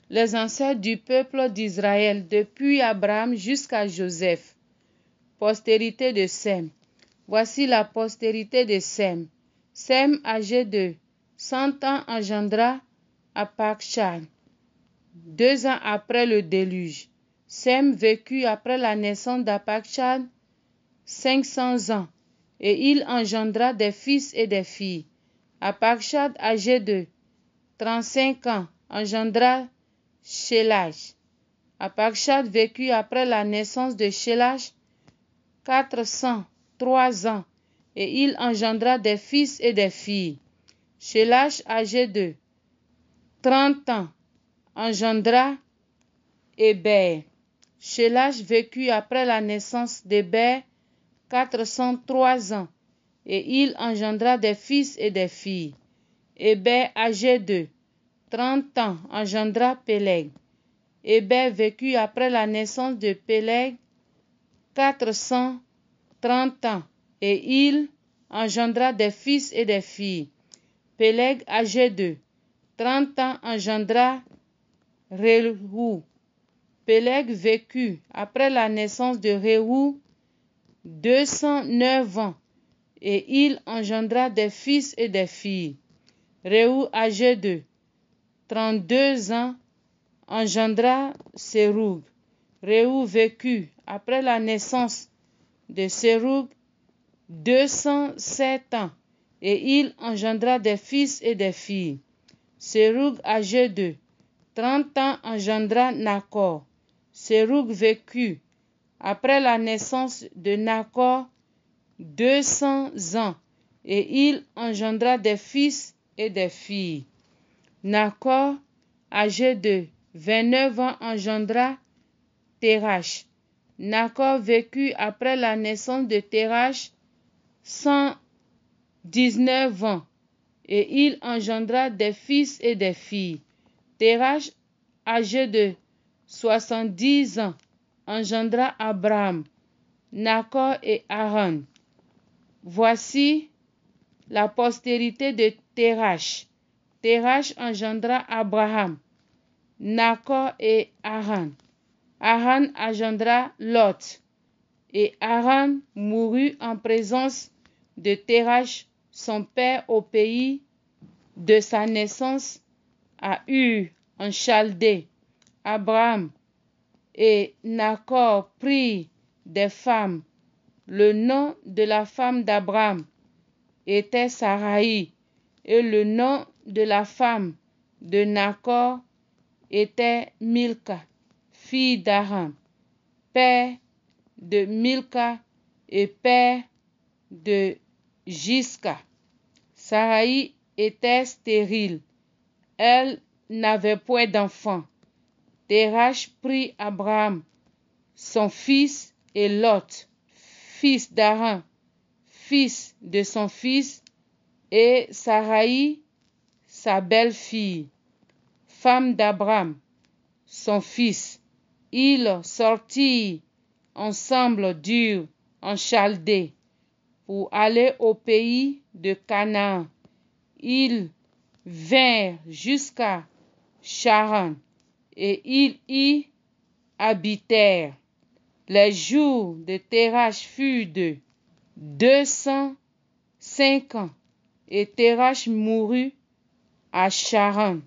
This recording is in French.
Les ancêtres du peuple d'Israël, depuis Abraham jusqu'à Joseph. Postérité de Sem. Voici la postérité de Sem. Sem, âgé de 100 ans, engendra Arpachshad. 2 ans après le déluge. Sem vécut après la naissance d'Arpachshad 500 ans, et il engendra des fils et des filles. Arpachshad, âgé de 35 ans, engendra Shélach. Arpachshad vécut après la naissance de Shélach 403 ans, et il engendra des fils et des filles. Shélach, âgé de 30 ans, engendra Héber. Shélach vécut après la naissance d'Héber 403 ans, et il engendra des fils et des filles. Héber, âgé de 30 ans, engendra Péleg. Héber vécut après la naissance de Péleg 430 ans, et il engendra des fils et des filles. Péleg, âgé de 30 ans, engendra Réhou. Péleg vécut après la naissance de Réhou 209 ans, et il engendra des fils et des filles. Réhou, âgé de 32 ans, engendra Séroug. Réhou vécut après la naissance de Séroug 207 ans, et il engendra des fils et des filles. Séroug, âgé de 30 ans, engendra Nakor. Séroug vécut après la naissance de Nakor 200 ans, et il engendra des fils et des filles. Nakor, âgé de 29 ans, engendra Térach. Nakor vécut après la naissance de Térach 119 ans, et il engendra des fils et des filles. Térach, âgé de 70 ans, engendra Abraham, Nakor et Haran. Voici la postérité de Térach. Térach engendra Abraham, Nakor et Haran. Haran engendra Lot, et Haran mourut en présence de Térach, son père, au pays de sa naissance, à Ur, en Chaldée. Abraham et Nakor prirent des femmes. Le nom de la femme d'Abraham était Saraï, et le nom de la femme de Nakor était Milka, fille d'Haran, père de Milka et père de Jiska. Saraï était stérile, elle n'avait point d'enfant. Térach prit Abraham, son fils, et Lot, fils d'Haran, fils de son fils, et Saraï, sa belle-fille, femme d'Abraham, son fils. Ils sortirent ensemble d'Ur en Chaldée pour aller au pays de Canaan. Ils vinrent jusqu'à Charan, et ils y habitèrent. Les jours de Térach furent de 205 ans, et Térach mourut à Charan.